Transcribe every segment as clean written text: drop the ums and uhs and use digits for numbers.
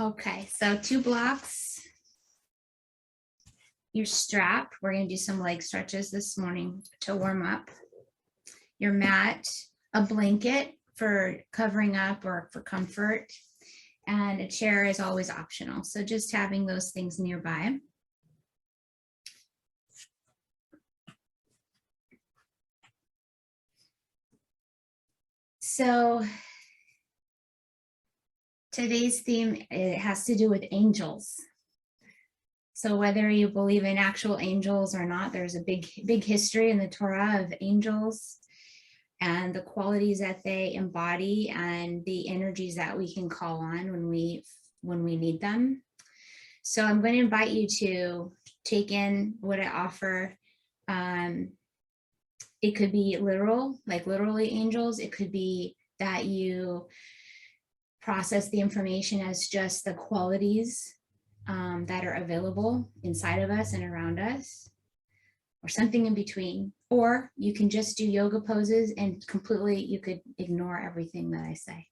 Okay, so 2 blocks. Your strap, we're going to do some leg stretches this morning to warm up. Your mat, a blanket for covering up or for comfort, and a chair is always optional. So just having those things nearby. So today's theme, it has to do with angels. So whether you believe in actual angels or not, there's a big history in the Torah of angels and the qualities that they embody and the energies that we can call on when we need them. So I'm going to invite you to take in what I offer. It could be literal, like literally angels. It could be that you process the information as just the qualities that are available inside of us and around us, or something in between. Or you can just do yoga poses and completely, you could ignore everything that I say.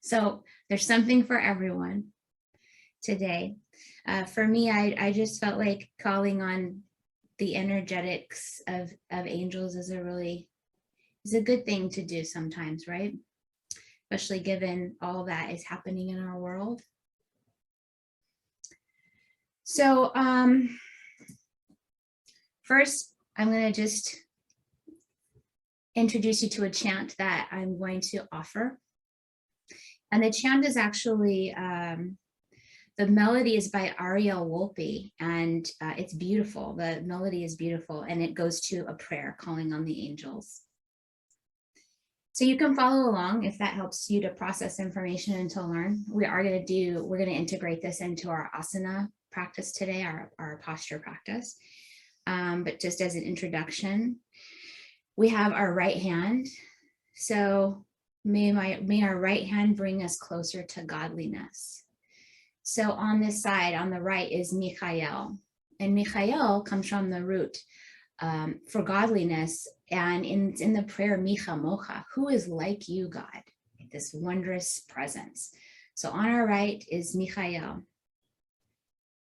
So there's something for everyone today. For me, I just felt like calling on the energetics of angels is a good thing to do sometimes, right? Especially given all that is happening in our world. So first, I'm going to just introduce you to a chant that I'm going to offer. And the chant is actually, the melody is by Ariel Wolpe, and it's beautiful. The melody is beautiful, and it goes to a prayer calling on the angels. So you can follow along if that helps you to process information and to learn. We're going to integrate this into our asana practice today, our posture practice. But just as an introduction, we have our right hand. So may our right hand bring us closer to godliness. So on this side, on the right is Michael, and Michael comes from the root for godliness, and in the prayer Micha Mocha, who is like you, God, this wondrous presence. So on our right is Michael,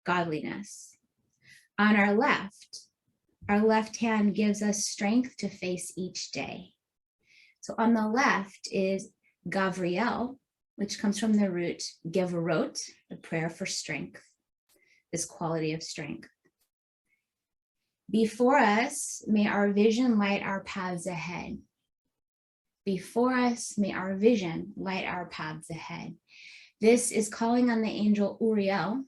godliness. On our left hand gives us strength to face each day. So on the left is Gavriel, which comes from the root Gevrot, the prayer for strength, this quality of strength. Before us, may our vision light our paths ahead. Before us, may our vision light our paths ahead. This is calling on the angel Uriel,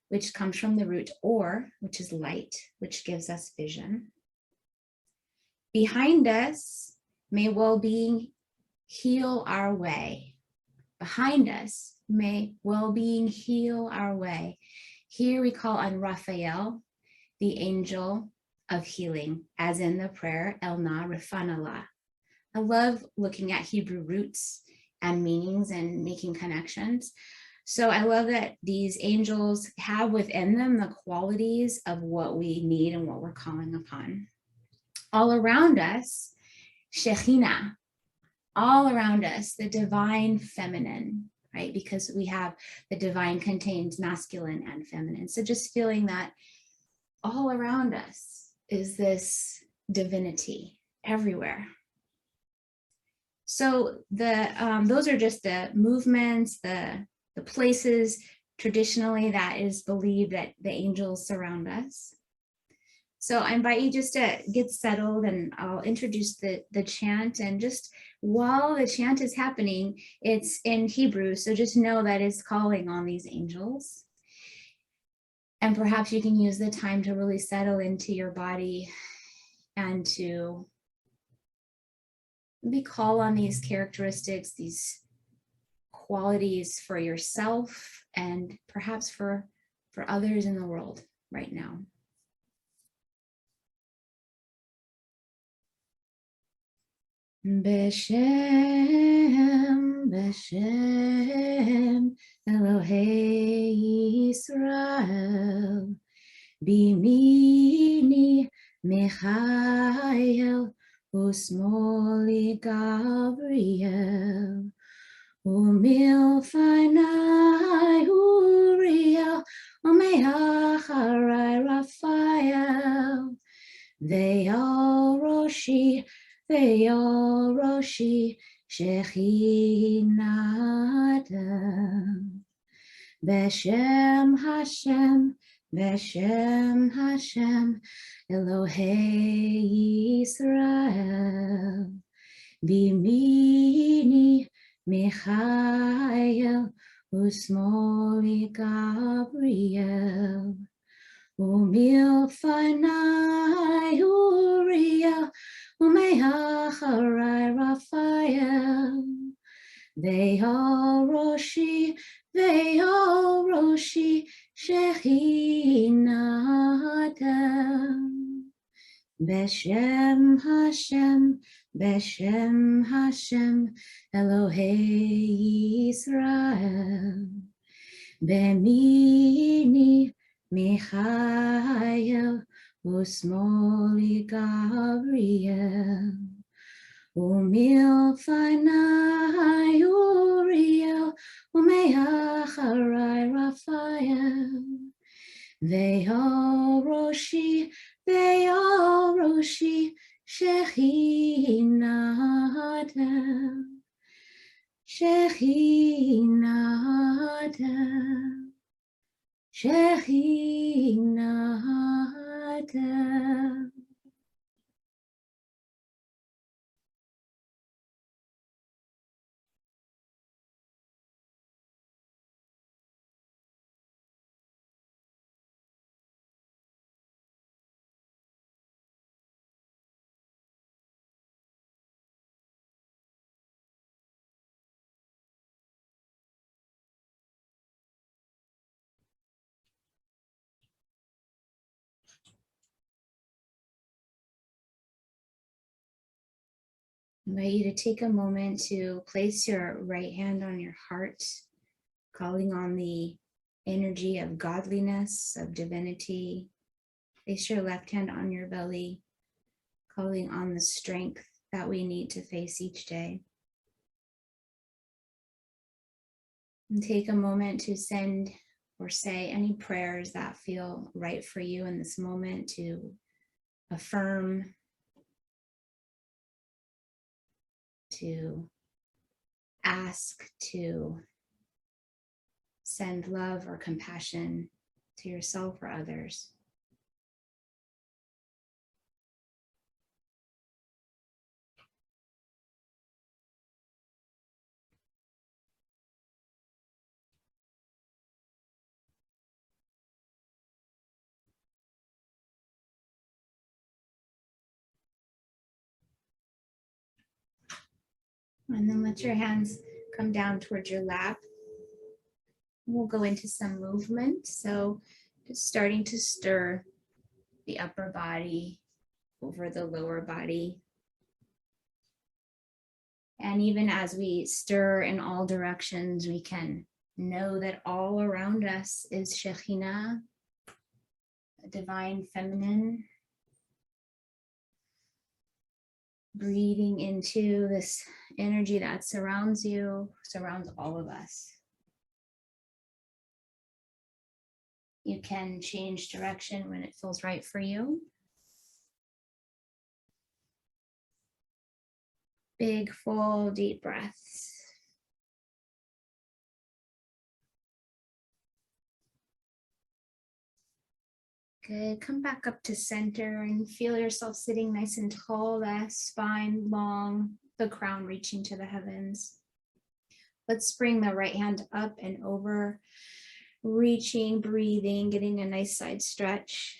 which comes from the root or, which is light, which gives us vision. Behind us, may well-being heal our way. Behind us, may well-being heal our way. Here we call on Rafael, the angel of healing, as in the prayer, El Na Refanala. I love looking at Hebrew roots and meanings and making connections. So I love that these angels have within them the qualities of what we need and what we're calling upon. All around us, Shekhinah. All around us, the divine feminine, right? Because we have the divine contains masculine and feminine. So just feeling that all around us is this divinity everywhere. So those are just the movements, the places traditionally that is believed that the angels surround us. So I invite you just to get settled, and I'll introduce the chant. And just while the chant is happening, it's in Hebrew. So just know that it's calling on these angels. And perhaps you can use the time to really settle into your body and to maybe call on these characteristics, these qualities for yourself and perhaps for others in the world right now. Beshem, Beshem, Elohei Yisrael, Bimini Michael, Usmoli Gavriel, Umilfanai Umeacharai Rafael, Ve'al Roshi, Ve'al Roshi, Shechinata. Beshem Hashem, Beshem Hashem, Elohei Yisrael, Bimini Michael, Usmoli Gavriel, Umilfanai Uriel, Umeacharai Rafael, Ve'al Roshi, Ve'al Roshi, Shechinata. Beshem Hashem, Beshem Hashem, Elohei Yisrael. Bemini Michael, Usmoli Gavriel. Umilfanai Uriel, Umeacharai Rafael, Ve'al Roshi, Ve'al Roshi, Shechinata, Shechinata, Shechinata. I invite you to take a moment to place your right hand on your heart, calling on the energy of godliness, of divinity. Place your left hand on your belly, calling on the strength that we need to face each day. And take a moment to send or say any prayers that feel right for you in this moment, to affirm, to ask, to send love or compassion to yourself or others. And then let your hands come down towards your lap. We'll go into some movement. So just starting to stir the upper body over the lower body. And even as we stir in all directions, we can know that all around us is Shekhinah, a divine feminine, breathing into this energy that surrounds you, surrounds all of us. You can change direction when it feels right for you. Big, full, deep breaths. Good. Come back up to center and feel yourself sitting nice and tall, the spine long, the crown reaching to the heavens. Let's bring the right hand up and over, reaching, breathing, getting a nice side stretch.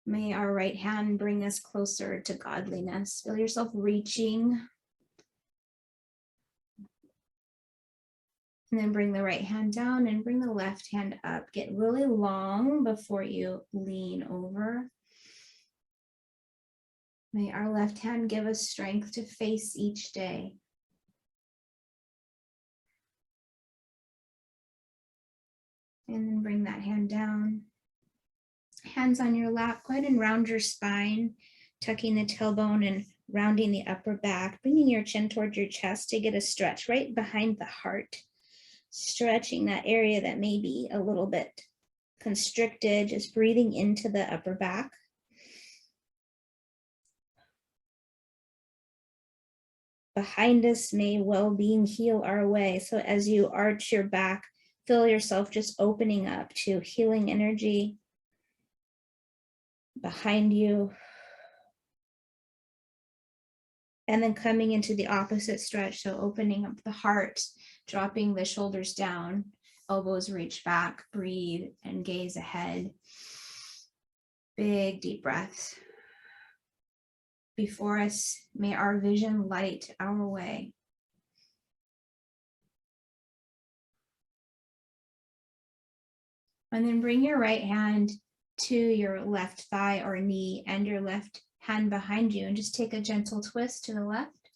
May our right hand bring us closer to godliness. Feel yourself reaching. And then bring the right hand down and bring the left hand up. Get really long before you lean over. May our left hand give us strength to face each day. And then bring that hand down. Hands on your lap. Go ahead and round your spine, tucking the tailbone and rounding the upper back, bringing your chin towards your chest to get a stretch right behind the heart. stretching that area that may be a little bit constricted, just breathing into the upper back. Behind us, may well-being heal our way. So as you arch your back, feel yourself just opening up to healing energy behind you. And then coming into the opposite stretch, so opening up the heart, dropping the shoulders down, elbows reach back, breathe and gaze ahead. Big deep breaths. Before us, may our vision light our way. And then bring your right hand to your left thigh or knee and your left hand behind you, and just take a gentle twist to the left.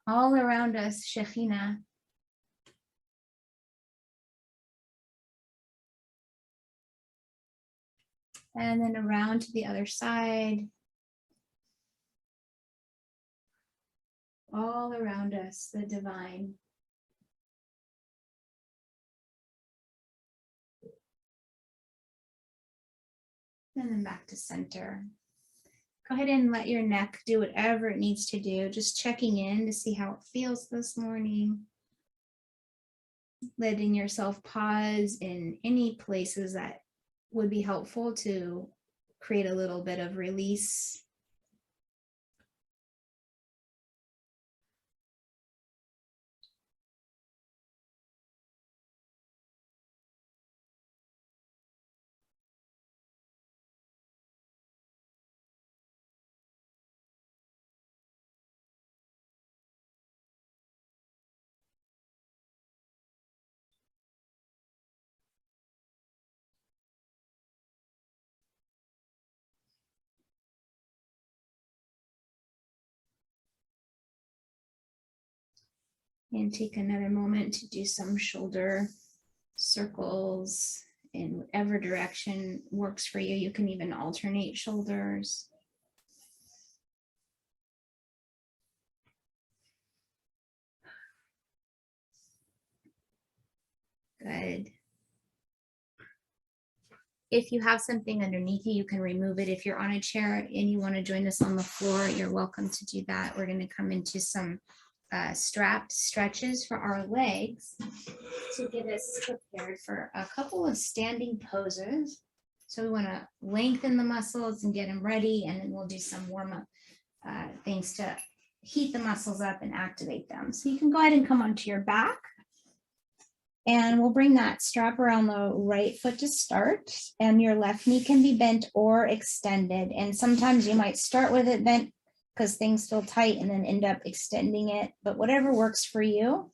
All around us, Shekhinah. And then around to the other side. All around us, the divine. And then back to center. Go ahead and let your neck do whatever it needs to do. Just checking in to see how it feels this morning. Letting yourself pause in any places that would be helpful to create a little bit of release. And take another moment to do some shoulder circles in whatever direction works for you. You can even alternate shoulders. Good. If you have something underneath you, you can remove it. If you're on a chair and you want to join us on the floor, you're welcome to do that. We're going to come into some strapped stretches for our legs to get us prepared for a couple of standing poses. So we want to lengthen the muscles and get them ready, and then we'll do some warm-up things to heat the muscles up and activate them. So you can go ahead and come onto your back, and we'll bring that strap around the right foot to start, and your left knee can be bent or extended. And sometimes you might start with it bent because things feel tight and then end up extending it, but whatever works for you.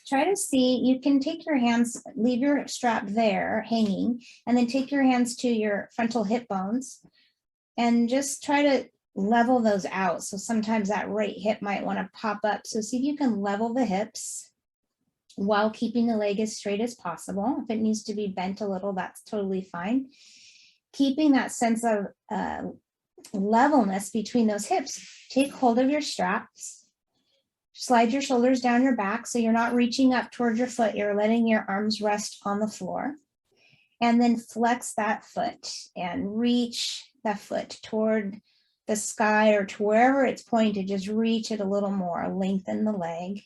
Try to see, you can take your hands, leave your strap there hanging, and then take your hands to your frontal hip bones and just try to level those out. So sometimes that right hip might want to pop up. So see if you can level the hips while keeping the leg as straight as possible. If it needs to be bent a little, that's totally fine. Keeping that sense of levelness between those hips. Take hold of your straps. Slide your shoulders down your back so you're not reaching up towards your foot. You're letting your arms rest on the floor. And then flex that foot and reach that foot toward the sky or to wherever it's pointed. Just reach it a little more. Lengthen the leg.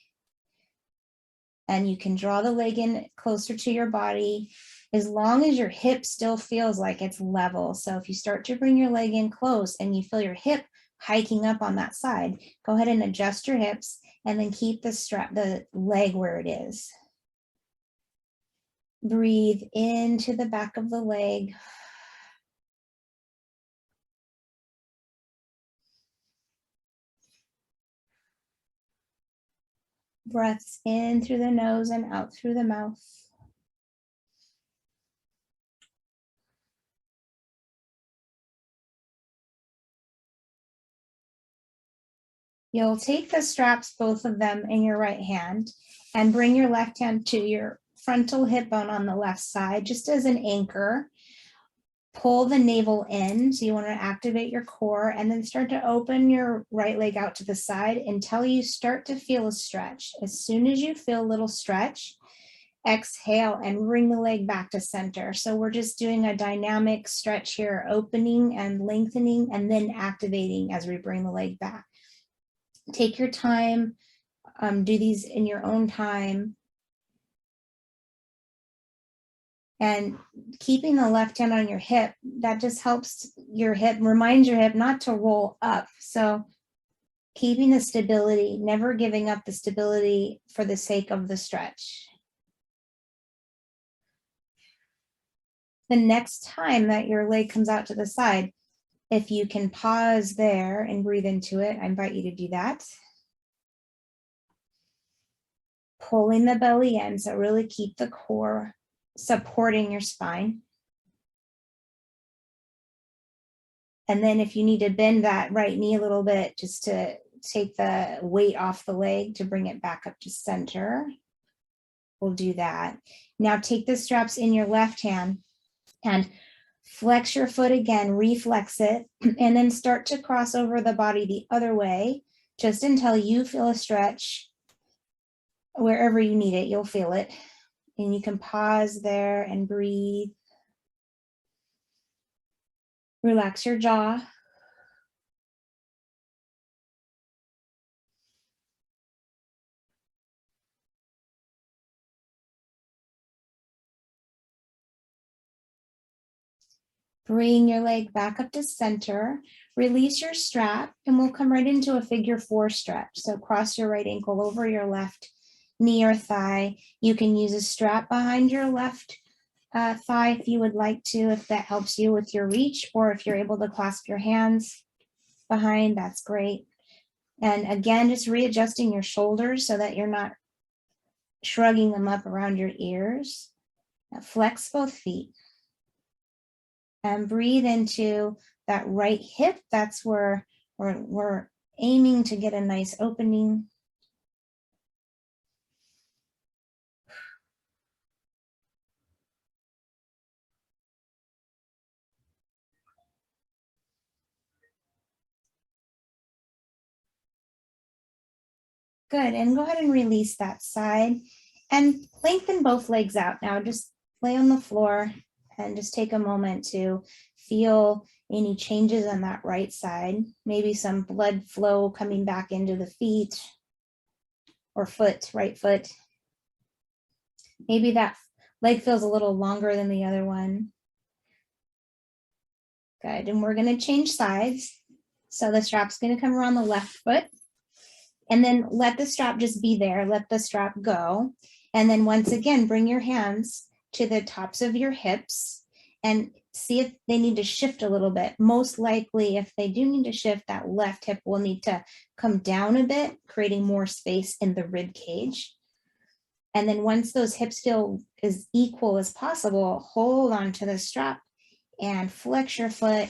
And you can draw the leg in closer to your body as long as your hip still feels like it's level. So if you start to bring your leg in close and you feel your hip hiking up on that side, go ahead and adjust your hips and then keep the leg where it is. Breathe into the back of the leg. Breaths in through the nose and out through the mouth. You'll take the straps, both of them, in your right hand and bring your left hand to your frontal hip bone on the left side, just as an anchor. pull the navel in. So you want to activate your core and then start to open your right leg out to the side until you start to feel a stretch. As soon as you feel a little stretch, exhale and bring the leg back to center. So we're just doing a dynamic stretch here, opening and lengthening and then activating as we bring the leg back. Take your time, do these in your own time. And keeping the left hand on your hip, that just helps your hip, reminds your hip not to roll up. So keeping the stability, never giving up the stability for the sake of the stretch. The next time that your leg comes out to the side, if you can pause there and breathe into it, I invite you to do that. Pulling the belly in, so really keep the core supporting your spine. And then if you need to bend that right knee a little bit, just to take the weight off the leg to bring it back up to center, we'll do that. Now take the straps in your left hand and flex your foot again, reflex it, and then start to cross over the body the other way, just until you feel a stretch. Wherever you need it, you'll feel it. And you can pause there and breathe. Relax your jaw. Bring your leg back up to center. Release your strap and we'll come right into a figure 4 stretch. So cross your right ankle over your left knee or thigh. You can use a strap behind your left thigh if you would like to, if that helps you with your reach, or if you're able to clasp your hands behind, that's great. And again, just readjusting your shoulders so that you're not shrugging them up around your ears. Now flex both feet. And breathe into that right hip. That's where we're aiming to get a nice opening. Good, and go ahead and release that side and lengthen both legs out. Now just lay on the floor and just take a moment to feel any changes on that right side. Maybe some blood flow coming back into the feet or foot, right foot. Maybe that leg feels a little longer than the other one. Good, and we're gonna change sides. So the strap's gonna come around the left foot. And then let the strap just be there, let the strap go. And then once again, bring your hands to the tops of your hips and see if they need to shift a little bit. Most likely, if they do need to shift, that left hip will need to come down a bit, creating more space in the rib cage. And then once those hips feel as equal as possible, hold on to the strap and flex your foot.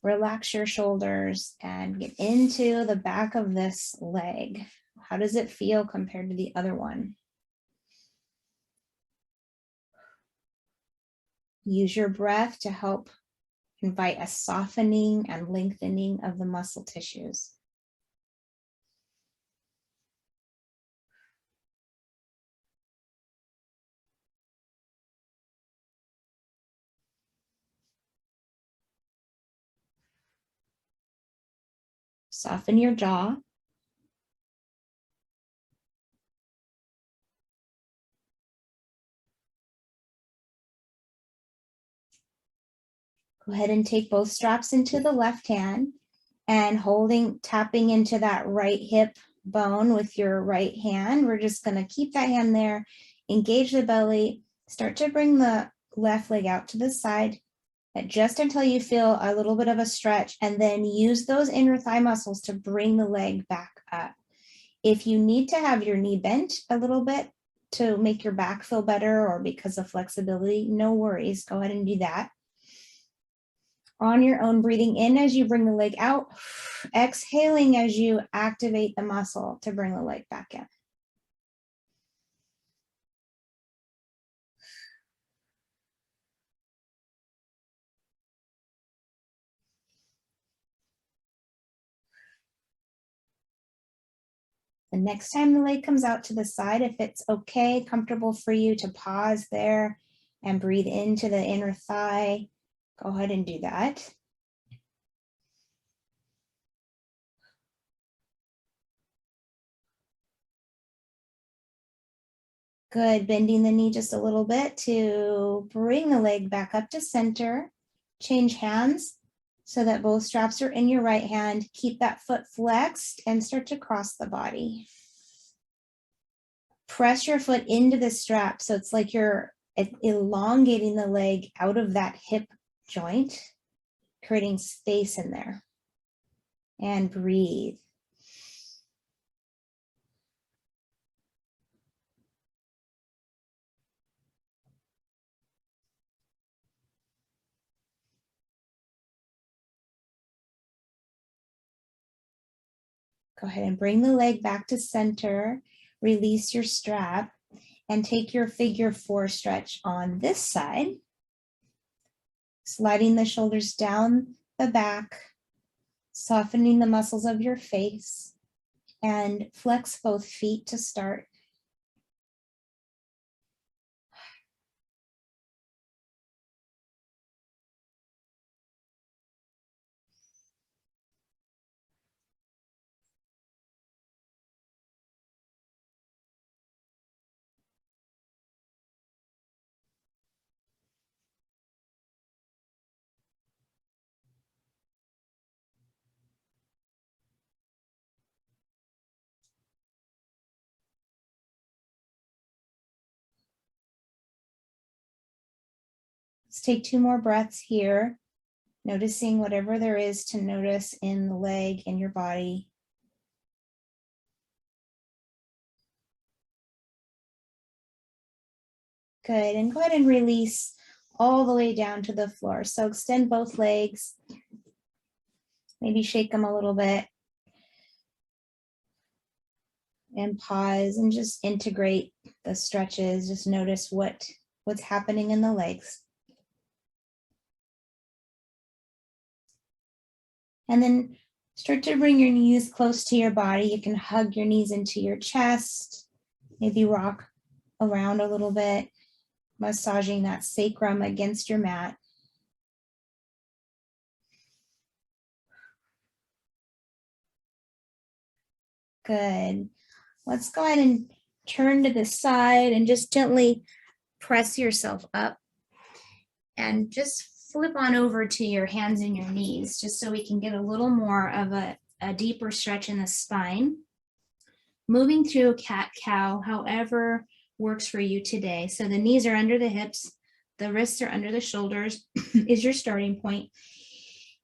Relax your shoulders and get into the back of this leg. How does it feel compared to the other one? Use your breath to help invite a softening and lengthening of the muscle tissues. Soften your jaw. Go ahead and take both straps into the left hand and tapping into that right hip bone with your right hand. We're just going to keep that hand there, engage the belly, start to bring the left leg out to the side, just until you feel a little bit of a stretch, and then use those inner thigh muscles to bring the leg back up. If you need to have your knee bent a little bit to make your back feel better or because of flexibility, no worries, go ahead and do that. On your own, breathing in as you bring the leg out, exhaling as you activate the muscle to bring the leg back in. The next time the leg comes out to the side, if it's okay, comfortable for you to pause there and breathe into the inner thigh, go ahead and do that. Good, bending the knee just a little bit to bring the leg back up to center. Change hands so that both straps are in your right hand. Keep that foot flexed and start to cross the body. Press your foot into the strap so it's like you're elongating the leg out of that hip joint, creating space in there. And breathe. Go ahead and bring the leg back to center. Release your strap and take your figure 4 stretch on this side. Sliding the shoulders down the back, softening the muscles of your face, and flex both feet to start. Let's take 2 more breaths here, noticing whatever there is to notice in the leg and your body. Good, and go ahead and release all the way down to the floor. So extend both legs, maybe shake them a little bit, and pause and just integrate the stretches. Just notice what's happening in the legs. And then start to bring your knees close to your body. You can hug your knees into your chest, maybe rock around a little bit, massaging that sacrum against your mat. Good. Let's go ahead and turn to the side and just gently press yourself up and just flip on over to your hands and your knees, just so we can get a little more of a deeper stretch in the spine. Moving through cat-cow, however works for you today. So the knees are under the hips, the wrists are under the shoulders is your starting point.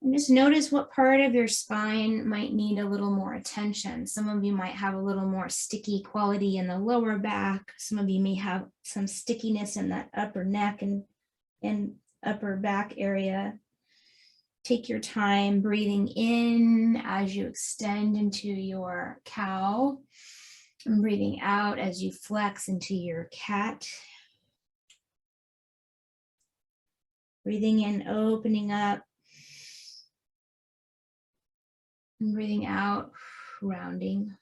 And just notice what part of your spine might need a little more attention. Some of you might have a little more sticky quality in the lower back. Some of you may have some stickiness in that upper neck and upper back area. Take your time breathing in as you extend into your cow, and breathing out as you flex into your cat. Breathing in, opening up, and breathing out, rounding.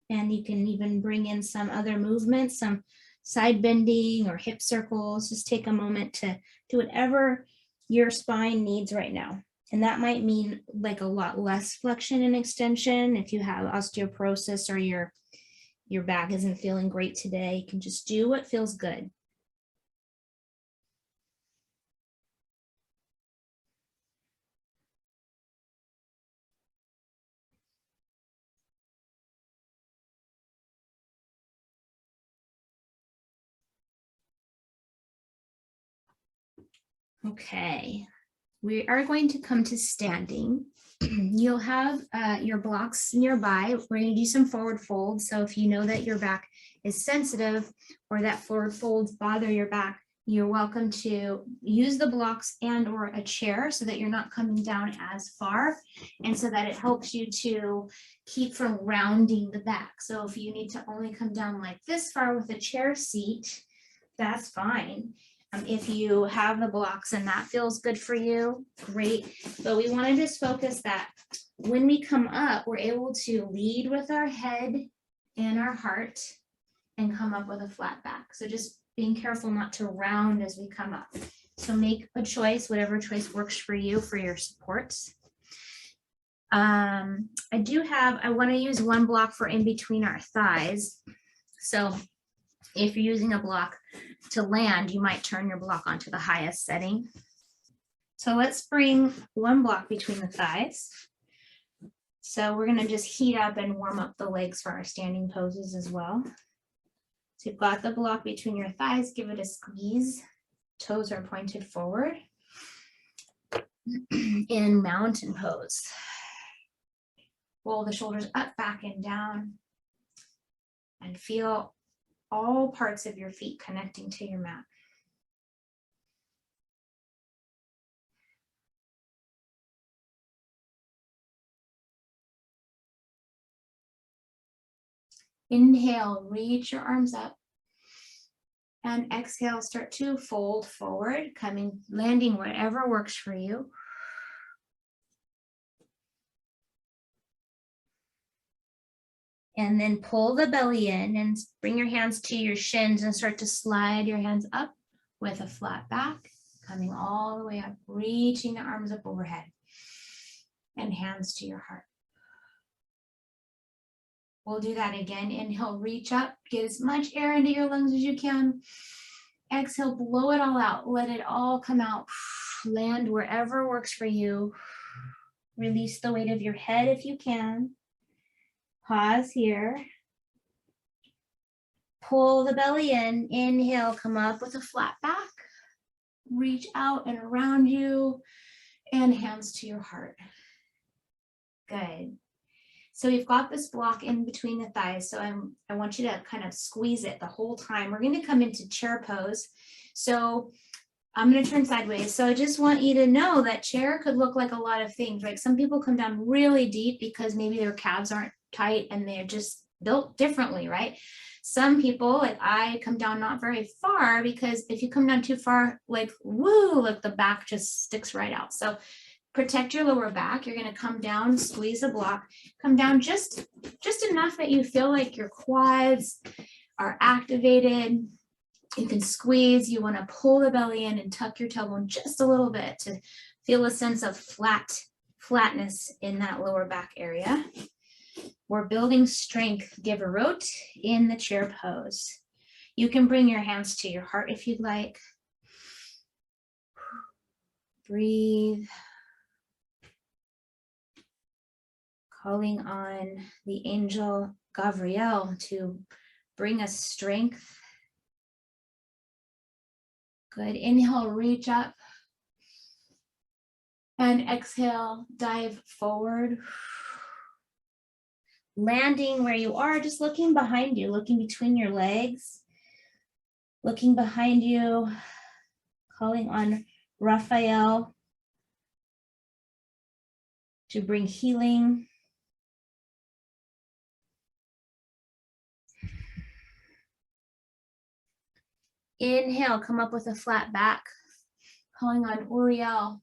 And you can even bring in some other movements, some side bending or hip circles. Just take a moment to do whatever your spine needs right now. And that might mean like a lot less flexion and extension. If you have osteoporosis or your back isn't feeling great today, you can just do what feels good. Okay, we are going to come to standing. You'll have your blocks nearby. We're going to do some forward folds. So if you know that your back is sensitive or that forward folds bother your back, you're welcome to use the blocks and or a chair so that you're not coming down as far, and so that it helps you to keep from rounding the back. So if you need to only come down like this far with a chair seat, that's fine. If you have the blocks and that feels good for you, great. But we want to just focus that when we come up, we're able to lead with our head and our heart and come up with a flat back. So just being careful not to round as we come up. So make a choice, whatever choice works for you for your supports. I want to use one block for in between our thighs. So if you're using a block to land, you might turn your block onto the highest setting. So let's bring one block between the thighs. So we're going to just heat up and warm up the legs for our standing poses as well. So you've got the block between your thighs, give it a squeeze. Toes are pointed forward. In mountain pose. Roll the shoulders up, back, and down. And feel all parts of your feet connecting to your mat. Inhale, reach your arms up. And exhale, start to fold forward, landing wherever works for you. And then pull the belly in and bring your hands to your shins and start to slide your hands up with a flat back, coming all the way up, reaching the arms up overhead and hands to your heart. We'll do that again. Inhale, reach up, get as much air into your lungs as you can. Exhale, blow it all out. Let it all come out. Land wherever works for you. Release the weight of your head if you can. Pause here. Pull the belly in. Inhale, come up with a flat back. Reach out and around you and hands to your heart. Good. So we've got this block in between the thighs. So I want you to kind of squeeze it the whole time. We're going to come into chair pose. So I'm going to turn sideways. So I just want you to know that chair could look like a lot of things, right? Some people come down really deep because maybe their calves aren't tight and they're just built differently, right? Some people, like I, come down not very far because if you come down too far, like woo, like the back just sticks right out. So protect your lower back. You're going to come down, squeeze the block, come down just enough that you feel like your quads are activated. You can squeeze. You want to pull the belly in and tuck your tailbone just a little bit to feel a sense of flatness in that lower back area. We're building strength, Gavriel, in the chair pose. You can bring your hands to your heart if you'd like. Breathe. Calling on the angel Gavriel to bring us strength. Good. Inhale, reach up. And exhale, dive forward. Landing where you are, just looking behind you, looking between your legs, looking behind you, calling on Rafael to bring healing. Inhale, come up with a flat back, calling on Uriel.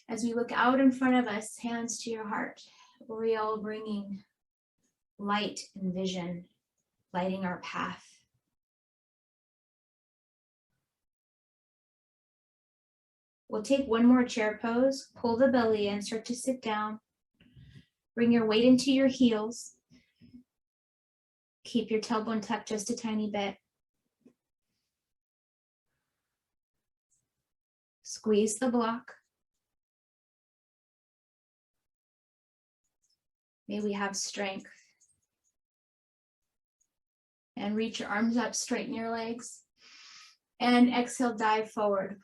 As we look out in front of us, hands to your heart. Uriel bringing light and vision, lighting our path. We'll take one more chair pose, pull the belly in, start to sit down. Bring your weight into your heels. Keep your tailbone tucked just a tiny bit. Squeeze the block. May we have strength. And reach your arms up, straighten your legs. And exhale, dive forward.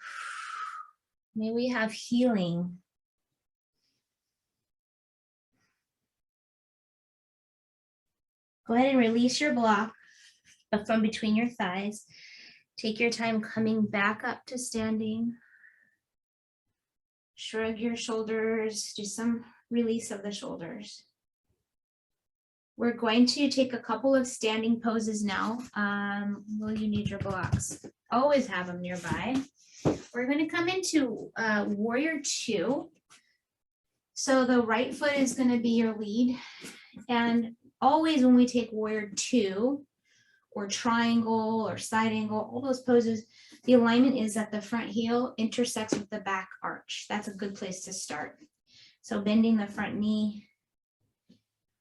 May we have healing. Go ahead and release your block from between your thighs. Take your time coming back up to standing. Shrug your shoulders, do some release of the shoulders. We're going to take a couple of standing poses now. Will you need your blocks? Always have them nearby. We're going to come into warrior 2. So the right foot is going to be your lead. And always when we take warrior 2 or triangle or side angle, all those poses, the alignment is that the front heel intersects with the back arch. That's a good place to start. So bending the front knee.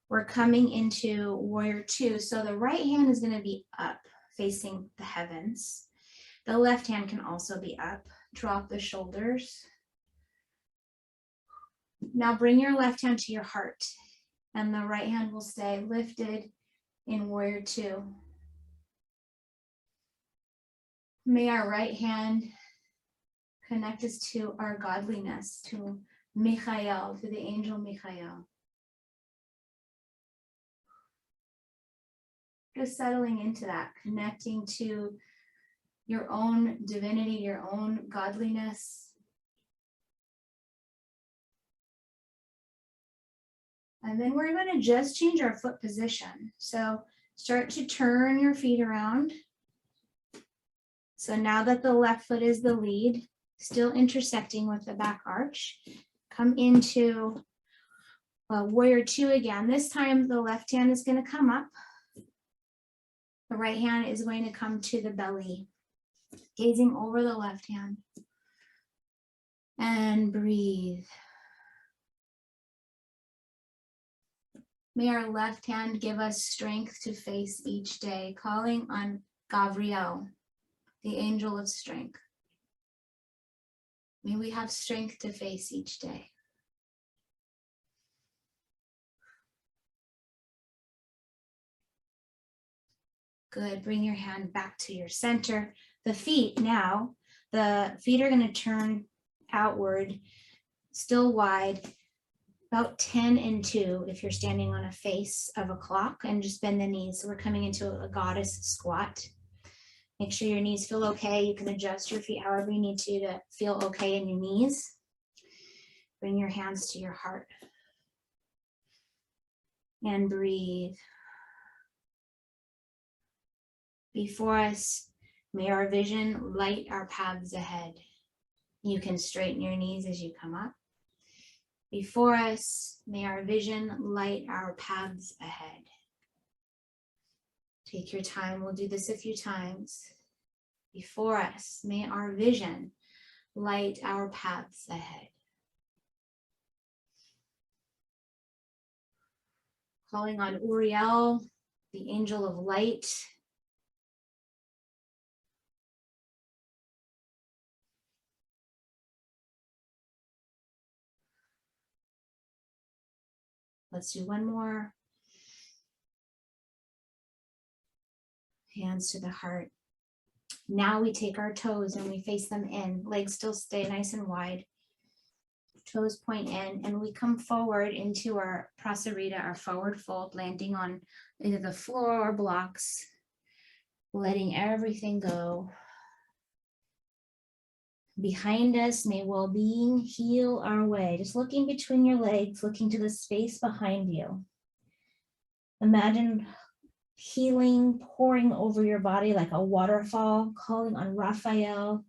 We're coming into warrior 2. So the right hand is going to be up facing the heavens. The left hand can also be up. Drop the shoulders. Now bring your left hand to your heart, and the right hand will stay lifted in warrior 2. May our right hand connect us to our godliness, to Michael, to the angel Michael. Just settling into that, connecting to your own divinity, your own godliness. And then we're going to just change our foot position. So start to turn your feet around. So now that the left foot is the lead, still intersecting with the back arch, come into warrior 2 again. This time the left hand is going to come up. The right hand is going to come to the belly, gazing over the left hand. And breathe. May our left hand give us strength to face each day, calling on Gavriel, the angel of strength. May we have strength to face each day. Good, bring your hand back to your center. The feet now, the feet are going to turn outward, still wide, about 10 and 2 if you're standing on a face of a clock, and just bend the knees. So we're coming into a goddess squat. Make sure your knees feel okay. You can adjust your feet however you need to feel okay in your knees. Bring your hands to your heart. And breathe. Before us, may our vision light our paths ahead. You can straighten your knees as you come up. Before us, may our vision light our paths ahead. Take your time. We'll do this a few times. Before us, may our vision light our paths ahead. Calling on Uriel, the angel of light. Let's do one more. Hands to the heart. Now we take our toes and we face them in. Legs still stay nice and wide. Toes point in, and we come forward into our prasarita, our forward fold, landing on either the floor or blocks, letting everything go. Behind us, may well-being heal our way. Just looking between your legs, looking to the space behind you. Imagine healing pouring over your body like a waterfall, calling on Rafael,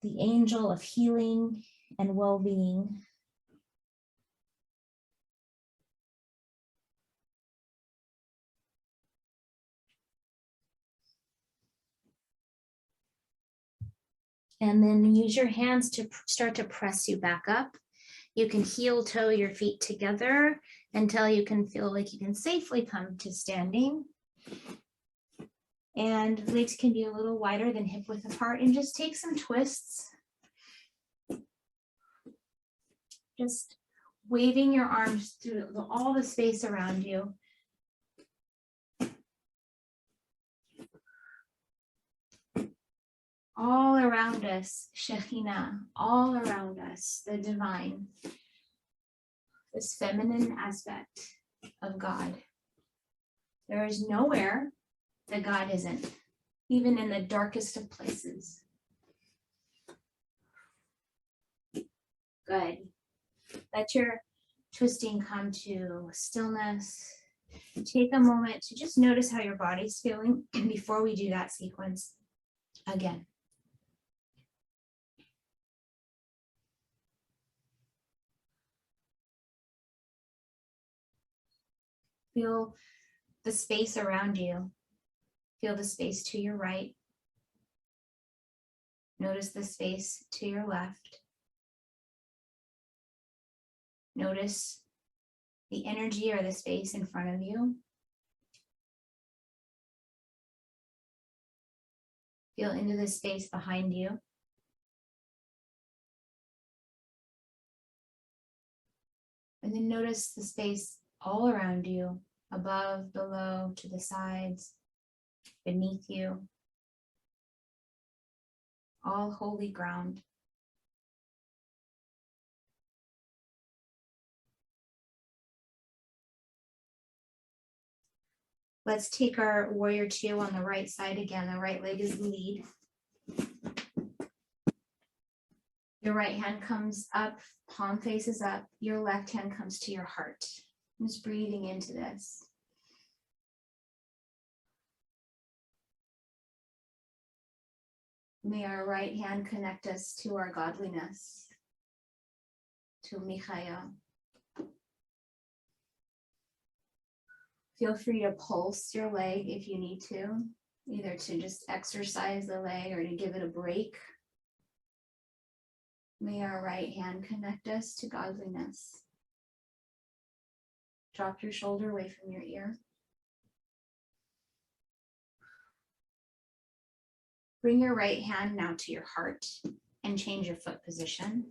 the angel of healing and well-being. And then use your hands to start to press you back up. You can heel toe your feet together until you can feel like you can safely come to standing. And legs can be a little wider than hip width apart, and just take some twists. Just waving your arms through all the space around you. All around us, Shekhinah, all around us, the divine, this feminine aspect of God. There is nowhere that God isn't, even in the darkest of places. Good. Let your twisting come to stillness. Take a moment to just notice how your body's feeling before we do that sequence. Again. Feel the space around you. Feel the space to your right. Notice the space to your left. Notice the energy or the space in front of you. Feel into the space behind you. And then notice the space all around you, above, below, to the sides, beneath you. All holy ground. Let's take our warrior two on the right side again. The right leg is the lead. Your right hand comes up, palm faces up. Your left hand comes to your heart. I'm just breathing into this. May our right hand connect us to our godliness, to Michael. Feel free to pulse your leg if you need to, either to just exercise the leg or to give it a break. May our right hand connect us to godliness. Drop your shoulder away from your ear. Bring your right hand now to your heart and change your foot position.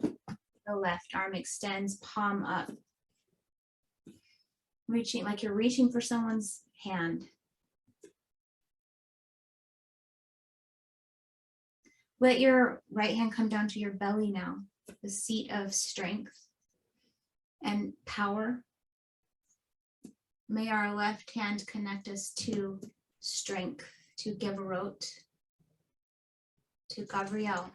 The left arm extends, palm up. Reaching like you're reaching for someone's hand. Let your right hand come down to your belly now, the seat of strength and power. May our left hand connect us to strength, to Gavriel, to Gavriel.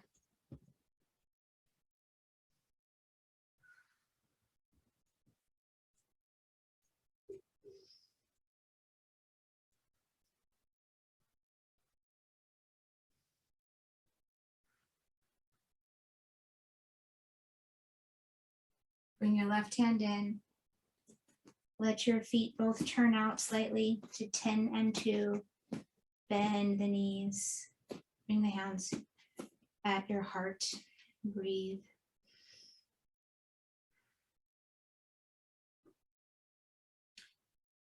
Bring your left hand in. Let your feet both turn out slightly to 10 and 2. Bend the knees. Bring the hands at your heart. Breathe.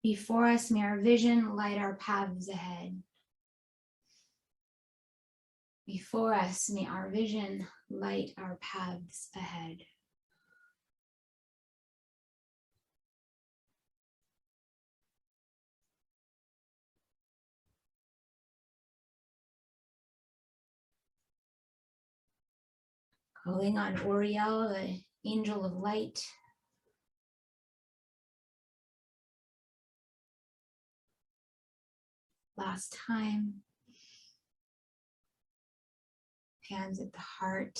Before us, may our vision light our paths ahead. Before us, may our vision light our paths ahead. Calling on Uriel, the angel of light. Last time. Hands at the heart.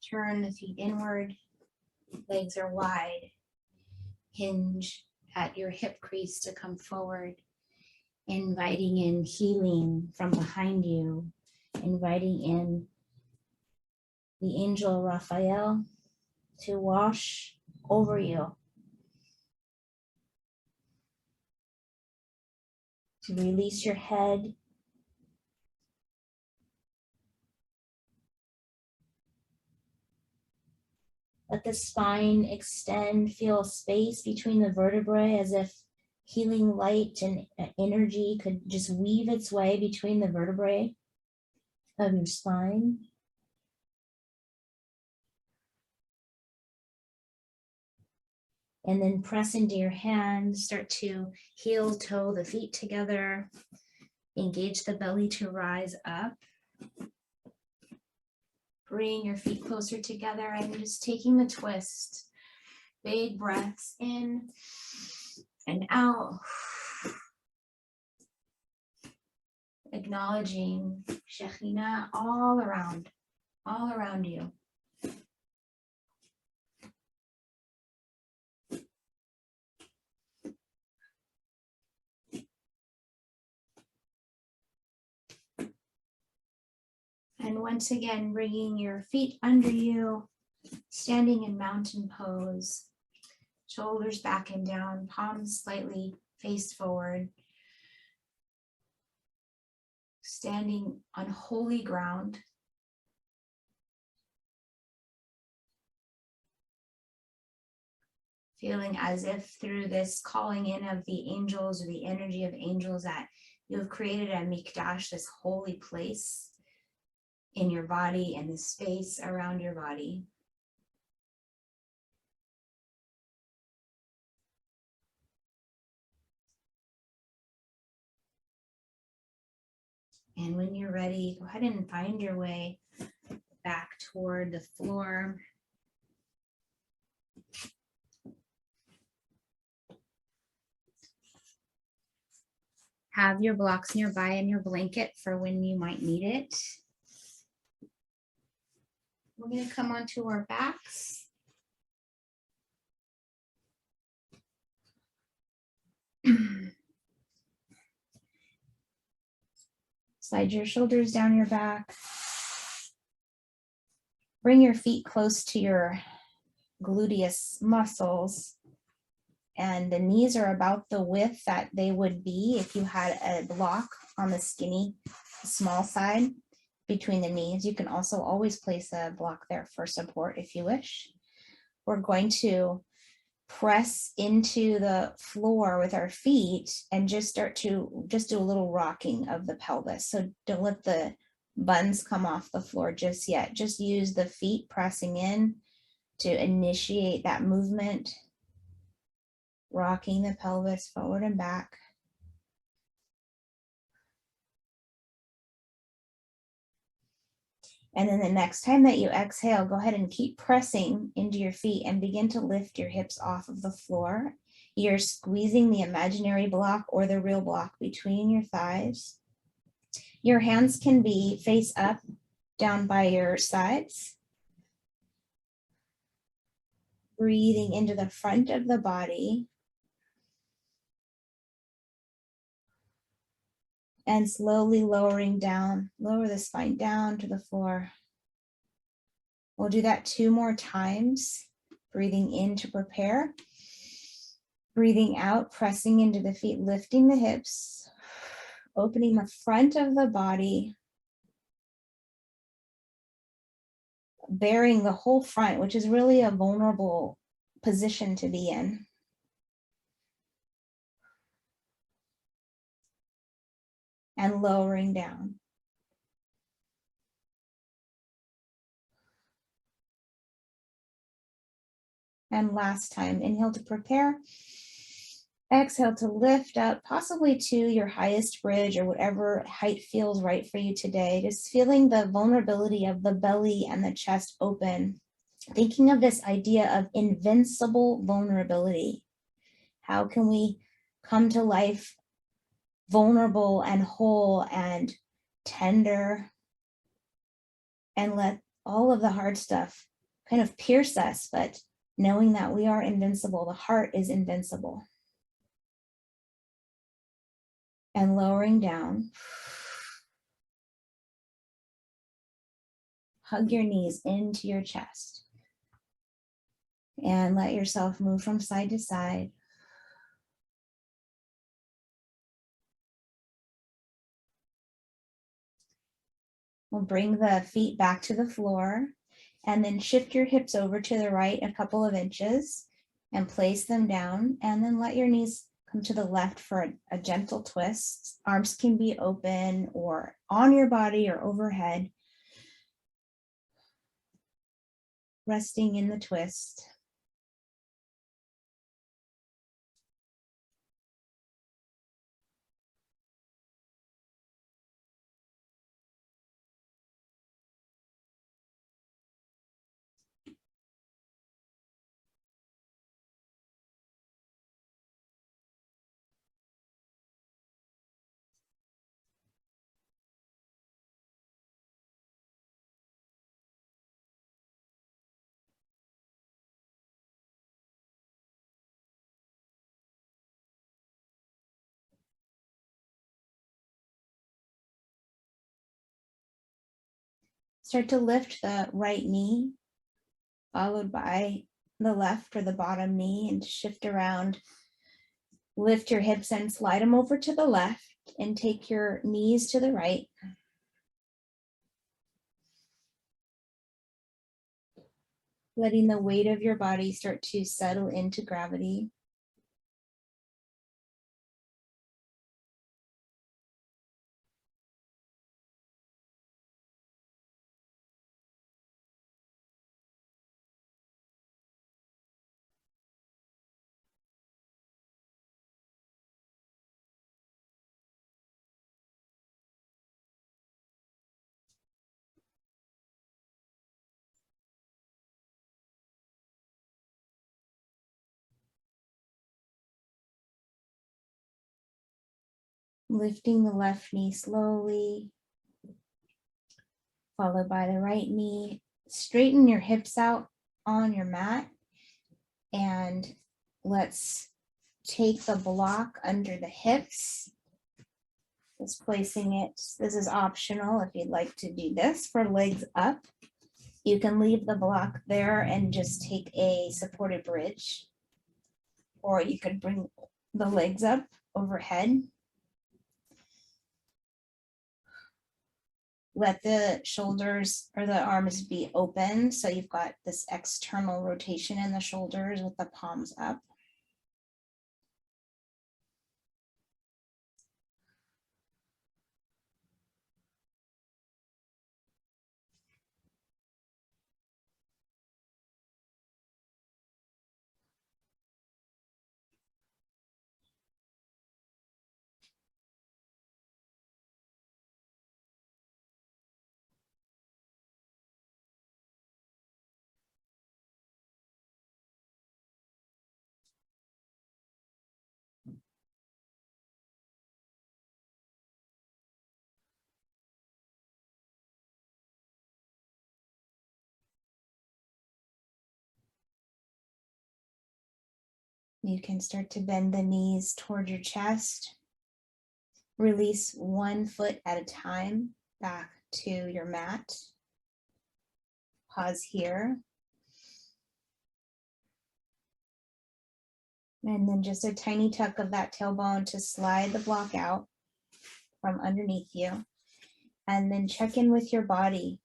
Turn the feet inward. Legs are wide. Hinge at your hip crease to come forward. Inviting in healing from behind you. Inviting in the angel Rafael to wash over you. To release your head. Let the spine extend, feel space between the vertebrae as if healing light and energy could just weave its way between the vertebrae of your spine. And then press into your hands, start to heel toe the feet together. Engage the belly to rise up. Bring your feet closer together and just taking the twist. Big breaths in and out. Acknowledging Shekhinah all around you. And once again, bringing your feet under you, standing in mountain pose, shoulders back and down, palms slightly faced forward, standing on holy ground. Feeling as if through this calling in of the angels or the energy of angels that you have created a mikdash, this holy place in your body and the space around your body. And when you're ready, go ahead and find your way back toward the floor. Have your blocks nearby and your blanket for when you might need it. We're going to come onto our backs. Slide your shoulders down your back. Bring your feet close to your gluteus muscles. And the knees are about the width that they would be if you had a block on the skinny, small side between the knees. You can also always place a block there for support if you wish. We're going to press into the floor with our feet and just do a little rocking of the pelvis. So don't let the buns come off the floor just yet. Just use the feet pressing in to initiate that movement. Rocking the pelvis forward and back. And then the next time that you exhale, go ahead and keep pressing into your feet and begin to lift your hips off of the floor. You're squeezing the imaginary block or the real block between your thighs. Your hands can be face up down by your sides. Breathing into the front of the body. And slowly lowering down, lower the spine down to the floor. We'll do that 2 more times. Breathing in to prepare. Breathing out, pressing into the feet, lifting the hips, opening the front of the body, bearing the whole front, which is really a vulnerable position to be in. And lowering down. And last time, inhale to prepare. Exhale to lift up, possibly to your highest bridge or whatever height feels right for you today. Just feeling the vulnerability of the belly and the chest open. Thinking of this idea of invincible vulnerability. How can we come to life vulnerable and whole and tender and let all of the hard stuff kind of pierce us, but knowing that we are invincible, the heart is invincible. And lowering down. Hug your knees into your chest. And let yourself move from side to side. We'll bring the feet back to the floor and then shift your hips over to the right a couple of inches and place them down, and then let your knees come to the left for a gentle twist. Arms can be open or on your body or overhead. Resting in the twist. Start to lift the right knee, followed by the left or the bottom knee, and shift around. Lift your hips and slide them over to the left and take your knees to the right. Letting the weight of your body start to settle into gravity. Lifting the left knee slowly, followed by the right knee. Straighten your hips out on your mat, and let's take the block under the hips. Just placing it, this is optional if you'd like to do this for legs up. You can leave the block there and just take a supported bridge, or you could bring the legs up overhead. Let the shoulders or the arms be open, so you've got this external rotation in the shoulders with the palms up. You can start to bend the knees toward your chest. Release one foot at a time back to your mat. Pause here. And then just a tiny tuck of that tailbone to slide the block out from underneath you. And then check in with your body.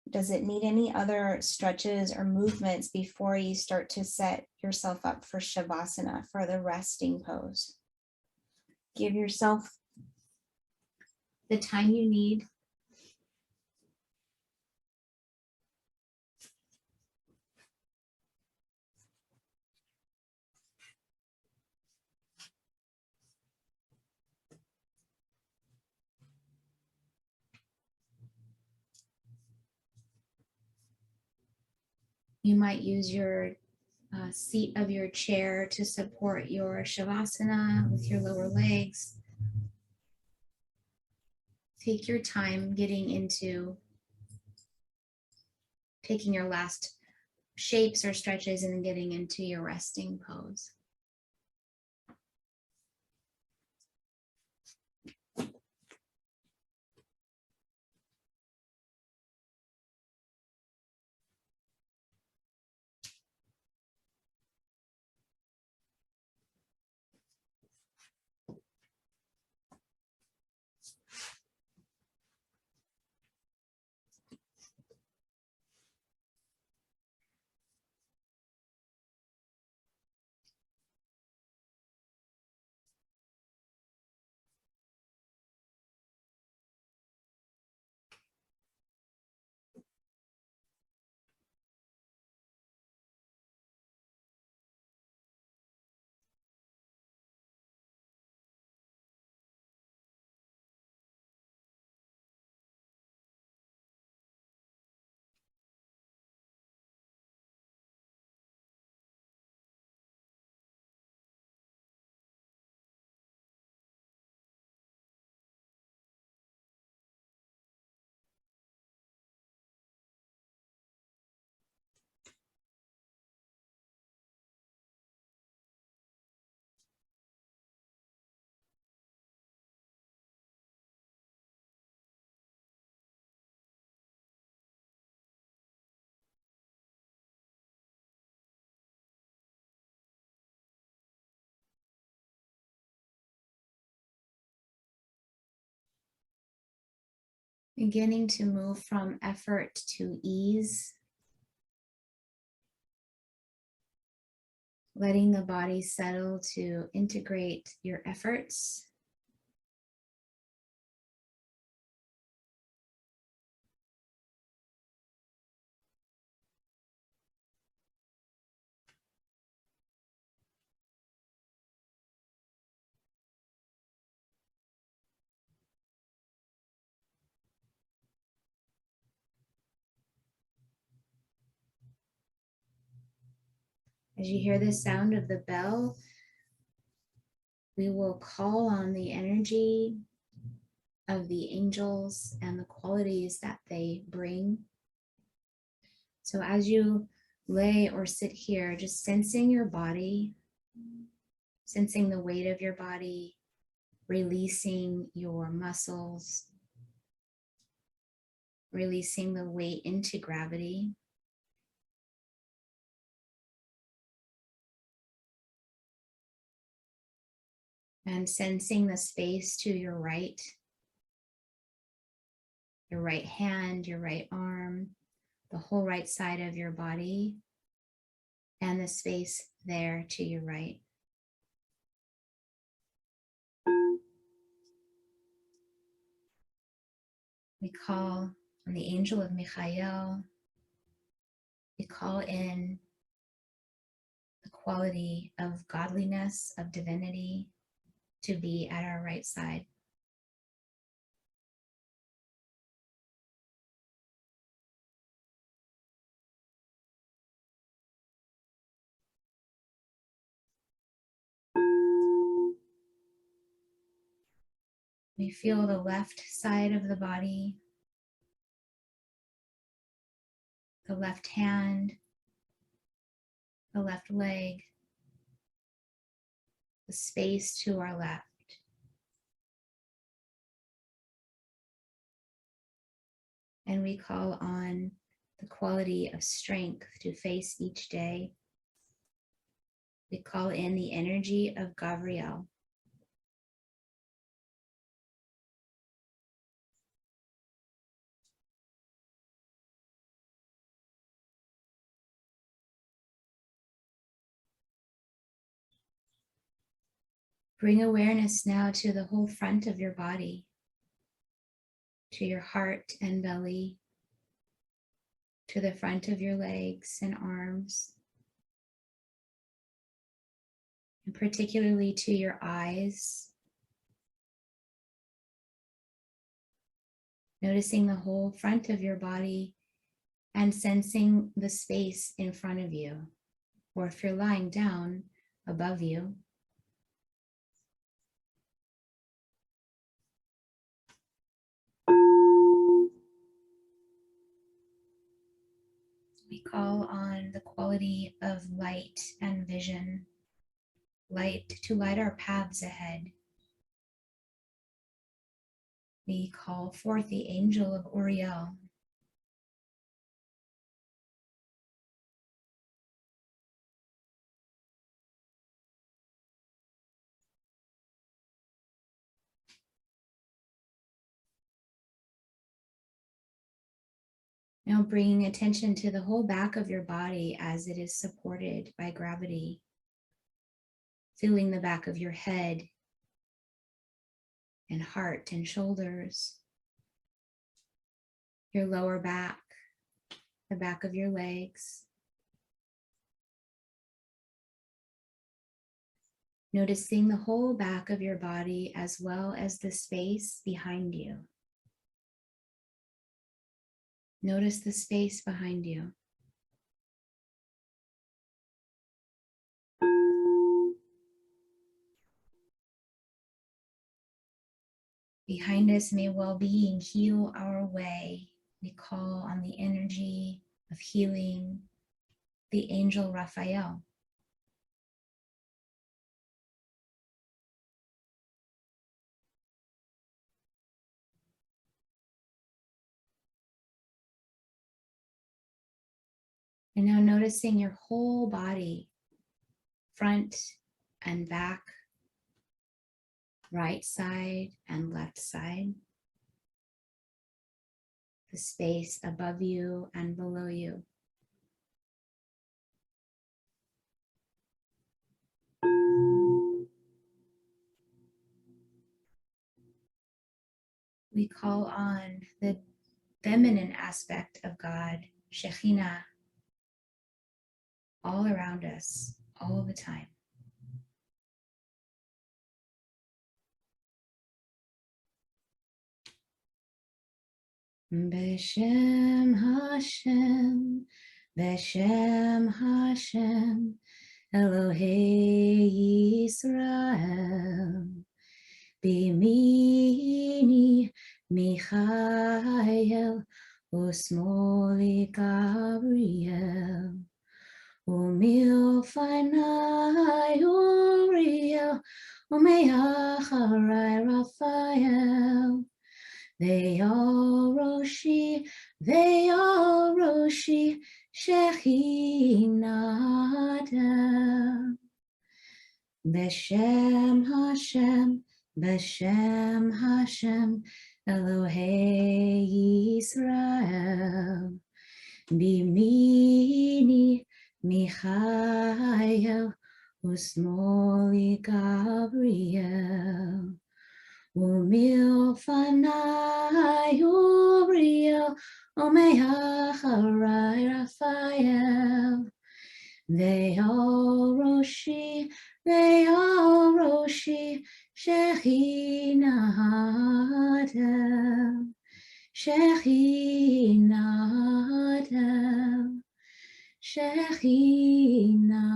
Does it need any other stretches or movements before you start to set yourself up for Shavasana, for the resting pose? Give yourself the time you need. You might use your seat of your chair to support your Shavasana with your lower legs. Take your time getting into taking your last shapes or stretches and then getting into your resting pose. Beginning to move from effort to ease. Letting the body settle to integrate your efforts. As you hear the sound of the bell, we will call on the energy of the angels and the qualities that they bring. So as you lay or sit here, just sensing your body, sensing the weight of your body, releasing your muscles, releasing the weight into gravity. And sensing the space to your right hand, your right arm, the whole right side of your body, and the space there to your right. We call on the angel of Michael. We call in the quality of godliness, of divinity, to be at our right side. We feel the left side of the body, the left hand, the left leg, the space to our left. And we call on the quality of strength to face each day. We call in the energy of Gavriel. Bring awareness now to the whole front of your body, to your heart and belly, to the front of your legs and arms, and particularly to your eyes. Noticing the whole front of your body and sensing the space in front of you, or if you're lying down, above you. We call on the quality of light and vision, light to light our paths ahead. We call forth the angel of Uriel. Now bringing attention to the whole back of your body as it is supported by gravity. Feeling the back of your head and heart and shoulders. Your lower back, the back of your legs. Noticing the whole back of your body as well as the space behind you. Notice the space behind you. Behind us, may well-being heal our way. We call on the energy of healing, the angel Rafael. And now noticing your whole body, front and back, right side and left side. the space above you and below you. We call on the feminine aspect of God, Shekhinah, all around us, all the time. Beshem Hashem, Beshem Hashem, Elohei Yisrael, Bimini Michael, Usmoli Gavriel, Umilfanai Uriel, Umeacharai Rafael. They all Roshi, Shekhinah. Beshem Hashem, Beshem Hashem, Elohei Yisrael, Bimini Michael, Usmoli Gavriel. Umilfanai Uriel, Umeacharai Rafael. They all Roshi, Shekhinah, Shekhinah, Shekhinah.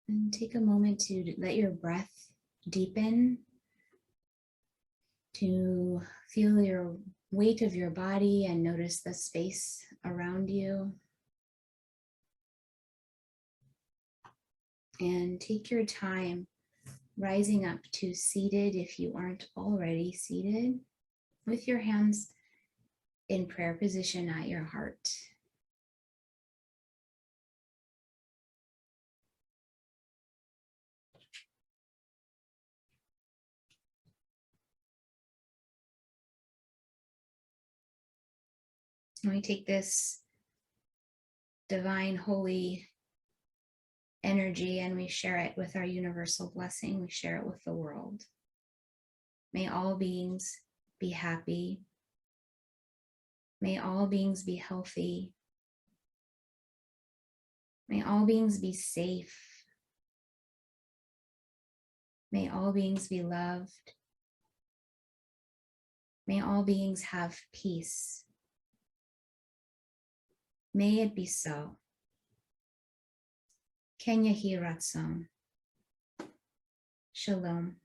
And take a moment to let your breath deepen, to feel your weight of your body and notice the space around you. And take your time rising up to seated if you aren't already seated, with your hands in prayer position at your heart. And we take this divine, holy energy and we share it with our universal blessing. We share it with the world. May all beings be happy. May all beings be healthy. May all beings be safe. May all beings be loved. May all beings have peace. May it be so. Ken Yehi Ratzon. Shalom.